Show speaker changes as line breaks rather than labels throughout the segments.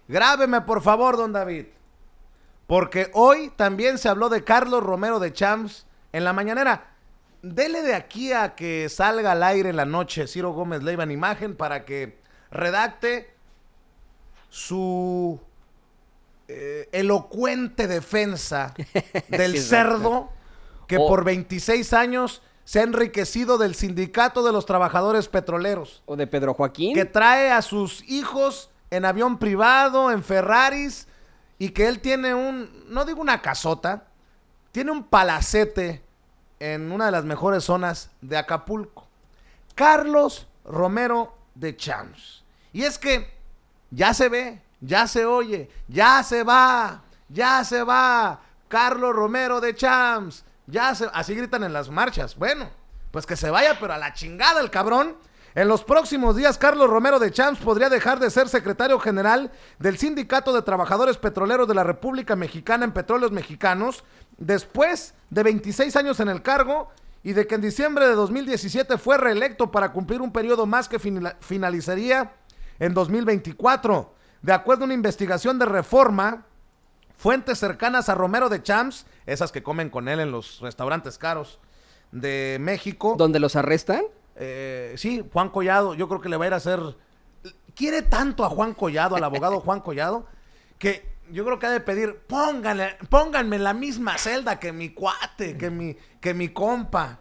Grábeme, por favor, don David. Porque hoy también se habló de Carlos Romero de Champs en la mañanera. Dele de aquí a que salga al aire en la noche Ciro Gómez Leiva en imagen para que redacte su elocuente defensa del
Sí,
cerdo que por 26 años se ha enriquecido del sindicato de los trabajadores petroleros.
O de Pedro Joaquín.
Que trae a sus hijos en avión privado, en Ferraris, y que él tiene no digo una casota, tiene un palacete en una de las mejores zonas de Acapulco. Carlos Romero de Champs. Y es que ya se ve, ya se oye, ya se va, Carlos Romero de Champs, así gritan en las marchas. Bueno, pues que se vaya, pero a la chingada el cabrón. En los próximos días, Carlos Romero de Champs podría dejar de ser secretario general del Sindicato de Trabajadores Petroleros de la República Mexicana en Petróleos Mexicanos, después de 26 años en el cargo y de que en diciembre de 2017 fue reelecto para cumplir un periodo más que finalizaría en 2024. De acuerdo a una investigación de Reforma, fuentes cercanas a Romero de Champs, esas que comen con él en los restaurantes caros de México.
¿Dónde los arrestan?
Sí, Juan Collado, yo creo que le va a ir a hacer... Quiere tanto a Juan Collado, al abogado Juan Collado, que yo creo que ha de pedir, pónganme en la misma celda que mi cuate, que mi compa.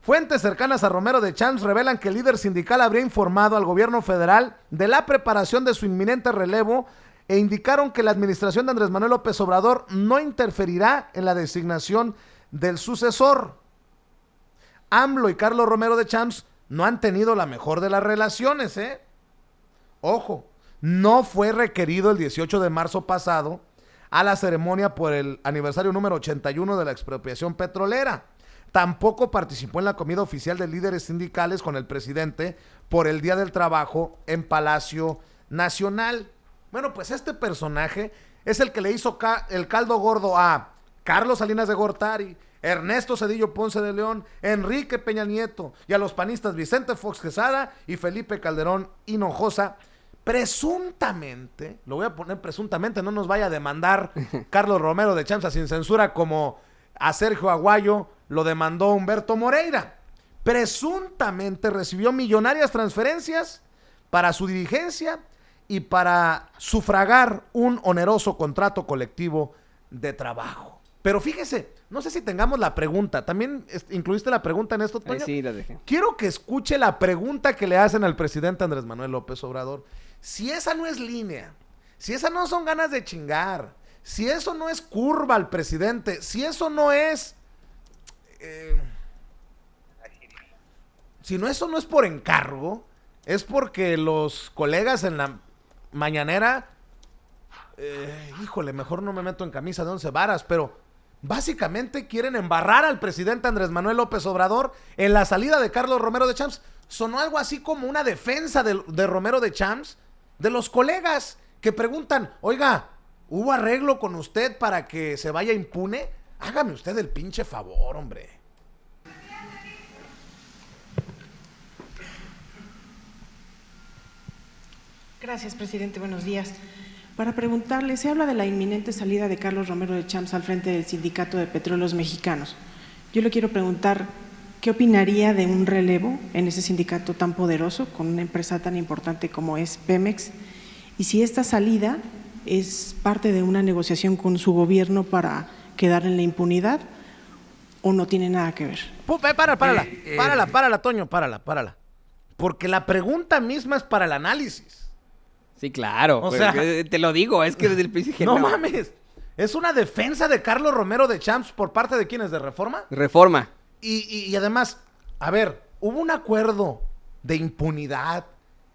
Fuentes cercanas a Romero de Champs revelan que el líder sindical habría informado al gobierno federal de la preparación de su inminente relevo e indicaron que la administración de Andrés Manuel López Obrador no interferirá en la designación del sucesor. AMLO y Carlos Romero de Champs no han tenido la mejor de las relaciones, ¿eh? Ojo, no fue requerido el 18 de marzo pasado a la ceremonia por el aniversario número 81 de la expropiación petrolera. Tampoco participó en la comida oficial de líderes sindicales con el presidente por el Día del Trabajo en Palacio Nacional. Bueno, pues este personaje es el que le hizo el caldo gordo a Carlos Salinas de Gortari, Ernesto Zedillo Ponce de León, Enrique Peña Nieto y a los panistas Vicente Fox Quesada y Felipe Calderón Hinojosa. Presuntamente, lo voy a poner presuntamente, no nos vaya a demandar Carlos Romero de Champs sin censura como a Sergio Aguayo lo demandó Humberto Moreira. Presuntamente recibió millonarias transferencias para su dirigencia y para sufragar un oneroso contrato colectivo de trabajo. Pero fíjese, no sé si tengamos la pregunta. ¿También incluiste la pregunta en esto, Toño?
Sí, la dejé.
Quiero que escuche la pregunta que le hacen al presidente Andrés Manuel López Obrador. Si esa no es línea, si esas no son ganas de chingar, si eso no es curva al presidente, si eso no es... eso no es por encargo, es porque los colegas en la mañanera... híjole, mejor no me meto en camisa de 11 varas, pero... básicamente quieren embarrar al presidente Andrés Manuel López Obrador en la salida de Carlos Romero de Champs. Sonó algo así como una defensa de Romero de Champs, de los colegas que preguntan, oiga, ¿hubo arreglo con usted para que se vaya impune? Hágame usted el pinche favor, hombre.
Gracias, presidente. Buenos días. Para preguntarle, se habla de la inminente salida de Carlos Romero de Champs al frente del Sindicato de Petróleos Mexicanos. Yo le quiero preguntar, ¿qué opinaría de un relevo en ese sindicato tan poderoso, con una empresa tan importante como es Pemex? Y si esta salida es parte de una negociación con su gobierno para quedar en la impunidad o no tiene nada que ver.
Párala, Toño, párala. Porque la pregunta misma es para el análisis.
Sí, claro.
O sea,
te lo digo, es que desde el principio...
No mames. ¿Es una defensa de Carlos Romero de Champs por parte de quiénes? ¿De Reforma?
Reforma.
Y además, a ver, hubo un acuerdo de impunidad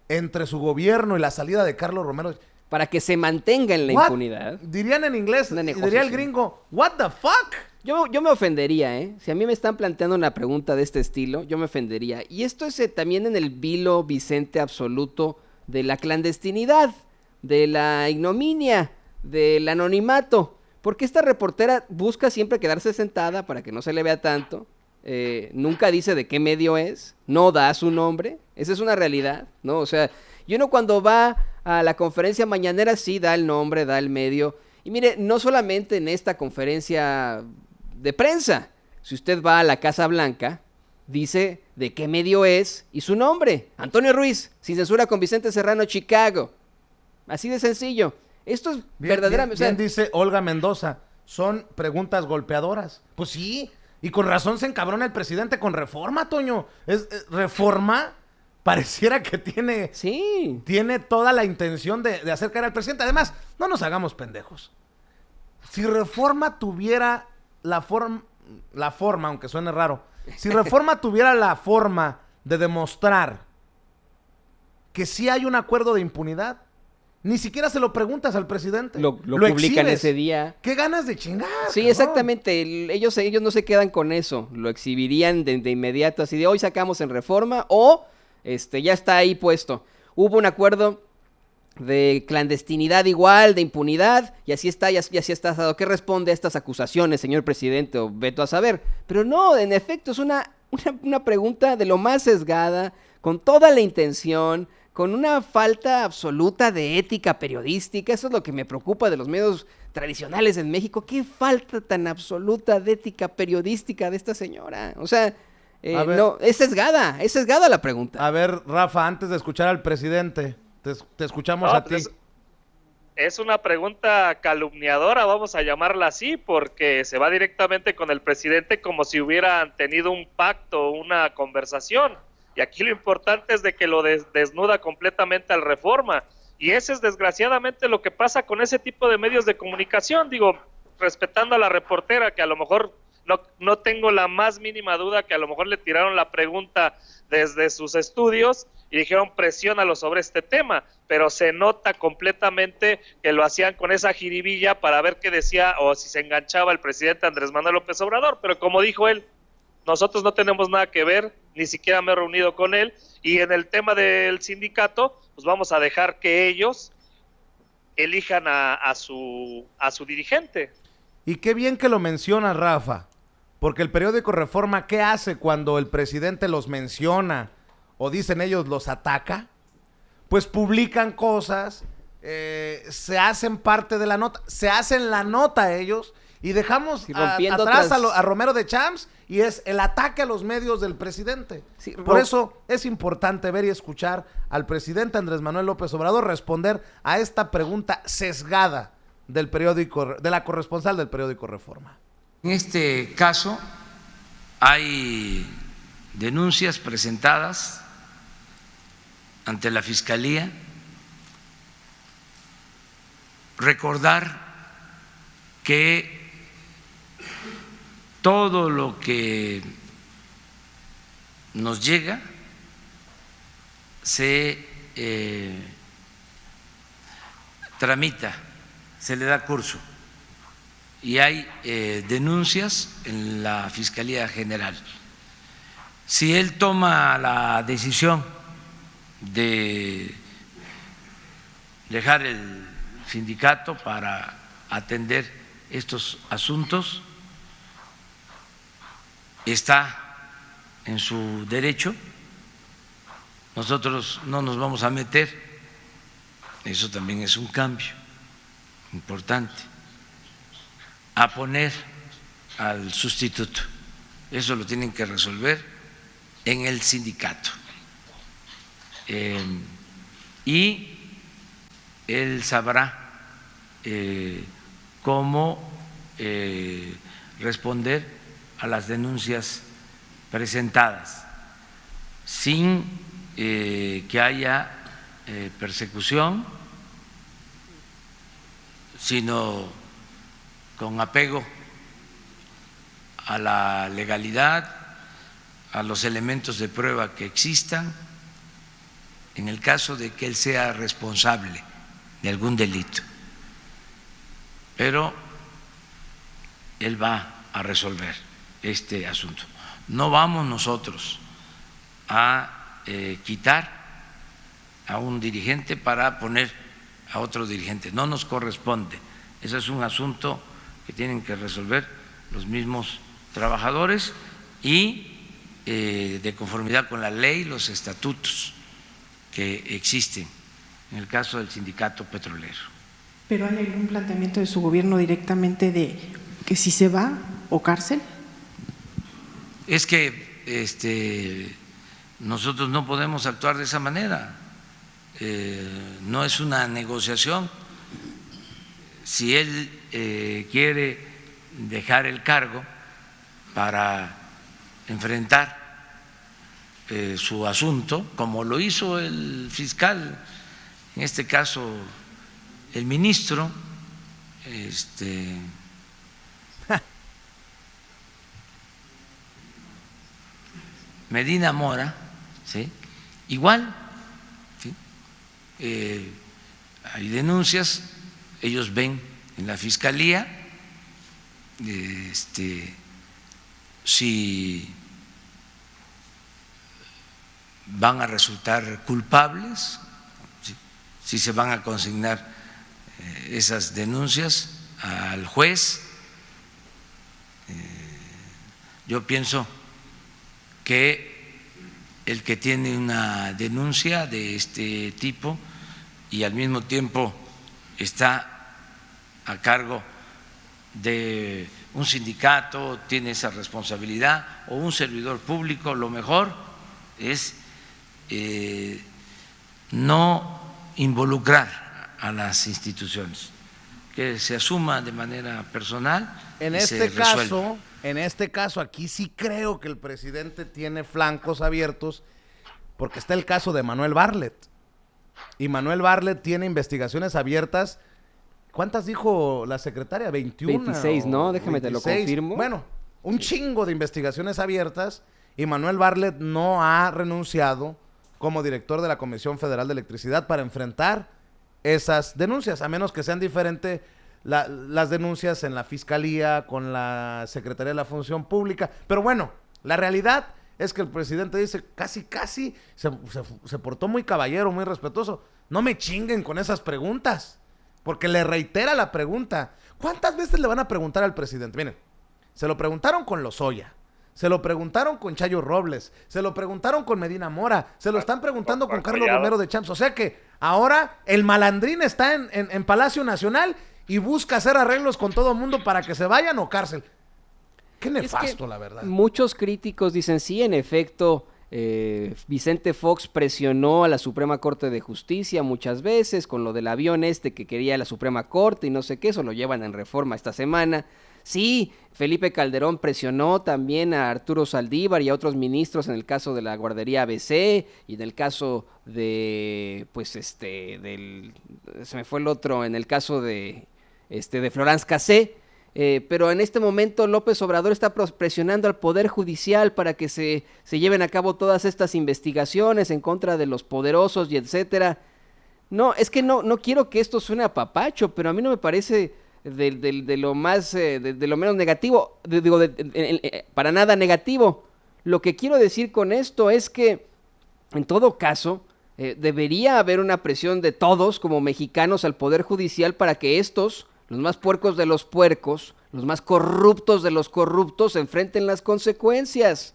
entre su gobierno y la salida de Carlos Romero.
Para que se mantenga en la impunidad.
Dirían en inglés, diría el gringo, what the fuck?
Yo me ofendería, ¿eh? Si a mí me están planteando una pregunta de este estilo, yo me ofendería. Y esto es también en el vilo Vicente absoluto de la clandestinidad, de la ignominia, del anonimato. Porque esta reportera busca siempre quedarse sentada para que no se le vea tanto. Nunca dice de qué medio es, no da su nombre. Esa es una realidad, ¿no? O sea, y uno cuando va a la conferencia mañanera, sí da el nombre, da el medio. Y mire, no solamente en esta conferencia de prensa, si usted va a la Casa Blanca, dice de qué medio es y su nombre. Antonio Ruiz, sin censura con Vicente Serrano, Chicago. Así de sencillo. Esto es verdaderamente...
Bien dice Olga Mendoza, son preguntas golpeadoras. Pues sí, y con razón se encabrona el presidente con Reforma, Toño. Reforma pareciera que tiene toda la intención de hacer caer al presidente. Además, no nos hagamos pendejos. Si Reforma tuviera la forma, aunque suene raro, si Reforma tuviera la forma de demostrar que sí hay un acuerdo de impunidad, ni siquiera se lo preguntas al presidente.
Lo publican
exhibes.
Ese día.
¿Qué ganas de chingar?
Sí,
cabrón.
Exactamente. Ellos no se quedan con eso. Lo exhibirían de inmediato, así de hoy sacamos en Reforma o ya está ahí puesto. Hubo un acuerdo de clandestinidad igual, de impunidad, y así está, y así está dado. ¿Qué responde a estas acusaciones, señor presidente? O veto a saber. Pero no, en efecto, es una pregunta de lo más sesgada, con toda la intención, con una falta absoluta de ética periodística. Eso es lo que me preocupa de los medios tradicionales en México. ¿Qué falta tan absoluta de ética periodística de esta señora? O sea, no, es sesgada la pregunta.
A ver, Rafa, antes de escuchar al presidente, te escuchamos a ti.
Es una pregunta calumniadora, vamos a llamarla así, porque se va directamente con el presidente como si hubieran tenido un pacto, una conversación. Y aquí lo importante es de que lo desnuda completamente al Reforma. Y ese es desgraciadamente lo que pasa con ese tipo de medios de comunicación. Digo, respetando a la reportera, que a lo mejor no tengo la más mínima duda que a lo mejor le tiraron la pregunta desde sus estudios y dijeron presiónalo sobre este tema, pero se nota completamente que lo hacían con esa jiribilla para ver qué decía o si se enganchaba el presidente Andrés Manuel López Obrador. Pero como dijo él, nosotros no tenemos nada que ver, ni siquiera me he reunido con él, y en el tema del sindicato, pues vamos a dejar que ellos elijan a su dirigente.
Y qué bien que lo menciona, Rafa, porque el periódico Reforma, ¿qué hace cuando el presidente los menciona o dicen ellos los ataca? Pues publican cosas, se hacen parte de la nota, se hacen la nota ellos y dejamos atrás a Romero de Champs y es el ataque a los medios del presidente. Sí, por eso es importante ver y escuchar al presidente Andrés Manuel López Obrador responder a esta pregunta sesgada del periódico, de la corresponsal del periódico Reforma.
En este caso hay denuncias presentadas ante la Fiscalía. Recordar que todo lo que nos llega se tramita, se le da curso y hay denuncias en la Fiscalía General. Si él toma la decisión de dejar el sindicato para atender estos asuntos, está en su derecho. Nosotros no nos vamos a meter, eso también es un cambio importante, a poner al sustituto. Eso lo tienen que resolver en el sindicato. Y él sabrá cómo responder a las denuncias presentadas sin que haya persecución, sino con apego a la legalidad, a los elementos de prueba que existan, en el caso de que él sea responsable de algún delito. Pero él va a resolver este asunto. No vamos nosotros a quitar a un dirigente para poner a otro dirigente, no nos corresponde. Ese es un asunto que tienen que resolver los mismos trabajadores y de conformidad con la ley, los estatutos que existen en el caso del sindicato petrolero.
¿Pero hay algún planteamiento de su gobierno directamente de que si se va o cárcel?
Es que nosotros no podemos actuar de esa manera. No es una negociación. Si él quiere dejar el cargo para enfrentar su asunto, como lo hizo el fiscal, en este caso el ministro, Medina Mora, ¿sí? Igual, ¿sí? Hay denuncias, ellos ven en la fiscalía si van a resultar culpables, ¿sí? Si se van a consignar esas denuncias al juez. Yo pienso que el que tiene una denuncia de este tipo y al mismo tiempo está a cargo de un sindicato, tiene esa responsabilidad, o un servidor público, lo mejor es no involucrar a las instituciones, que se asuma de manera personal.
En
y
este
se resuelva.
caso, aquí sí creo que el presidente tiene flancos abiertos, porque está el caso de Manuel Bartlett. Y Manuel Bartlett tiene investigaciones abiertas. ¿Cuántas dijo la secretaria? 21.
26, ¿no? Déjame te lo confirmo.
Bueno, un chingo de investigaciones abiertas, y Manuel Bartlett no ha renunciado como director de la Comisión Federal de Electricidad para enfrentar esas denuncias, a menos que sean diferentes las denuncias en la Fiscalía con la Secretaría de la Función Pública. Pero bueno, la realidad es que el presidente dice casi se portó muy caballero, muy respetuoso. No me chinguen con esas preguntas, porque le reitera la pregunta. ¿Cuántas veces le van a preguntar al presidente? Miren, se lo preguntaron con Lozoya, se lo preguntaron con Chayo Robles, se lo preguntaron con Medina Mora, se lo están preguntando con Carlos Romero de Champs. O sea que ahora el malandrín está en Palacio Nacional y busca hacer arreglos con todo el mundo para que se vayan o cárcel. Qué nefasto, la verdad.
Muchos críticos dicen, sí, en efecto, Vicente Fox presionó a la Suprema Corte de Justicia muchas veces con lo del avión que quería la Suprema Corte y no sé qué, eso lo llevan en reforma esta semana. Sí, Felipe Calderón presionó también a Arturo Saldívar y a otros ministros en el caso de la guardería ABC y en el caso de, se me fue el otro, en el caso de Florence Cassé. Pero en este momento López Obrador está presionando al Poder Judicial para que se lleven a cabo todas estas investigaciones en contra de los poderosos y etcétera. No, es que no quiero que esto suene a papacho, pero a mí no me parece de lo más, de lo menos negativo, para nada negativo. Lo que quiero decir con esto es que, en todo caso, debería haber una presión de todos como mexicanos al Poder Judicial para que estos, los más puercos de los puercos, los más corruptos de los corruptos, enfrenten las consecuencias.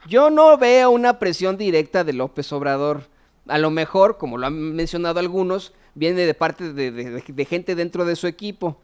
Yo no veo una presión directa de López Obrador. A lo mejor, como lo han mencionado algunos, viene de parte de gente dentro de su equipo.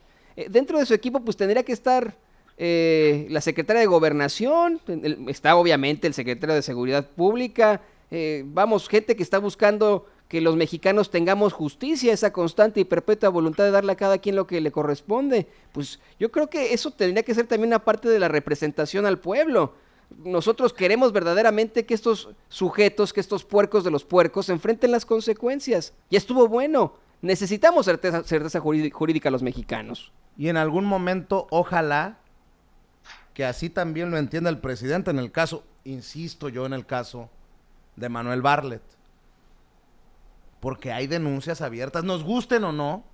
Dentro de su equipo, pues tendría que estar la secretaria de Gobernación, está obviamente el secretario de Seguridad Pública, gente que está buscando que los mexicanos tengamos justicia, esa constante y perpetua voluntad de darle a cada quien lo que le corresponde. Pues yo creo que eso tendría que ser también una parte de la representación al pueblo. Nosotros queremos verdaderamente que estos sujetos, que estos puercos de los puercos enfrenten las consecuencias. Ya estuvo bueno. Necesitamos certeza jurídica a los mexicanos.
Y en algún momento, ojalá que así también lo entienda el presidente en el caso, insisto yo, en el caso de Manuel Bartlett. Porque hay denuncias abiertas, nos gusten o no,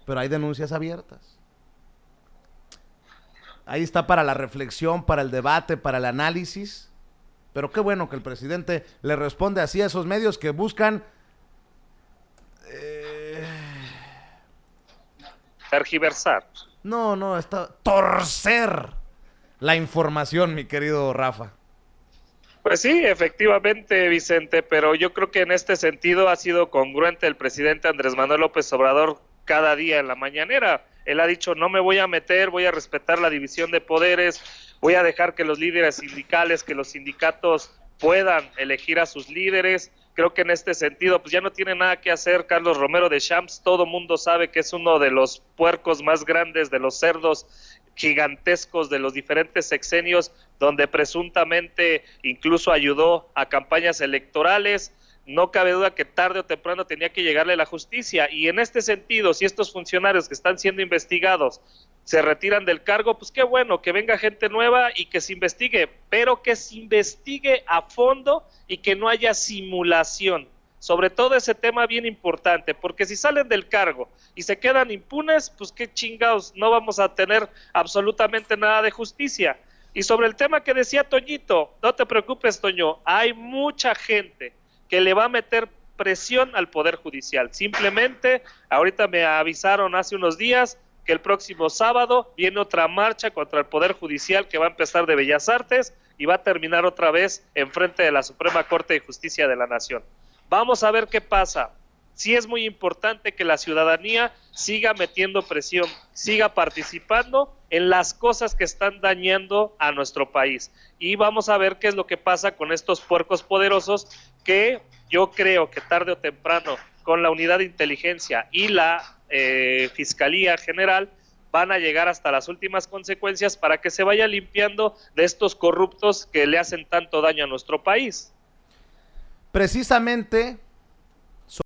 pero hay denuncias abiertas. Ahí está para la reflexión, para el debate, para el análisis. Pero qué bueno que el presidente le responde así a esos medios que buscan
tergiversar.
Torcer la información, mi querido Rafa.
Pues sí, efectivamente, Vicente, pero yo creo que en este sentido ha sido congruente el presidente Andrés Manuel López Obrador cada día en la mañanera. Él ha dicho, no me voy a meter, voy a respetar la división de poderes, voy a dejar que los líderes sindicales, que los sindicatos puedan elegir a sus líderes. Creo que en este sentido, pues ya no tiene nada que hacer Carlos Romero de Champs. Todo mundo sabe que es uno de los puercos más grandes, de los cerdos gigantescos de los diferentes sexenios, donde presuntamente incluso ayudó a campañas electorales. No cabe duda que tarde o temprano tenía que llegarle la justicia, y en este sentido, si estos funcionarios que están siendo investigados se retiran del cargo, pues qué bueno, que venga gente nueva y que se investigue, pero que se investigue a fondo y que no haya simulación. Sobre todo ese tema bien importante, porque si salen del cargo y se quedan impunes, pues qué chingados, no vamos a tener absolutamente nada de justicia. Y sobre el tema que decía Toñito, no te preocupes, Toño, hay mucha gente que le va a meter presión al Poder Judicial. Simplemente, ahorita me avisaron hace unos días que el próximo sábado viene otra marcha contra el Poder Judicial que va a empezar de Bellas Artes y va a terminar otra vez enfrente de la Suprema Corte de Justicia de la Nación. Vamos a ver qué pasa. Sí es muy importante que la ciudadanía siga metiendo presión, siga participando en las cosas que están dañando a nuestro país. Y vamos a ver qué es lo que pasa con estos puercos poderosos que yo creo que tarde o temprano, con la unidad de inteligencia y la Fiscalía General, van a llegar hasta las últimas consecuencias para que se vaya limpiando de estos corruptos que le hacen tanto daño a nuestro país.
Precisamente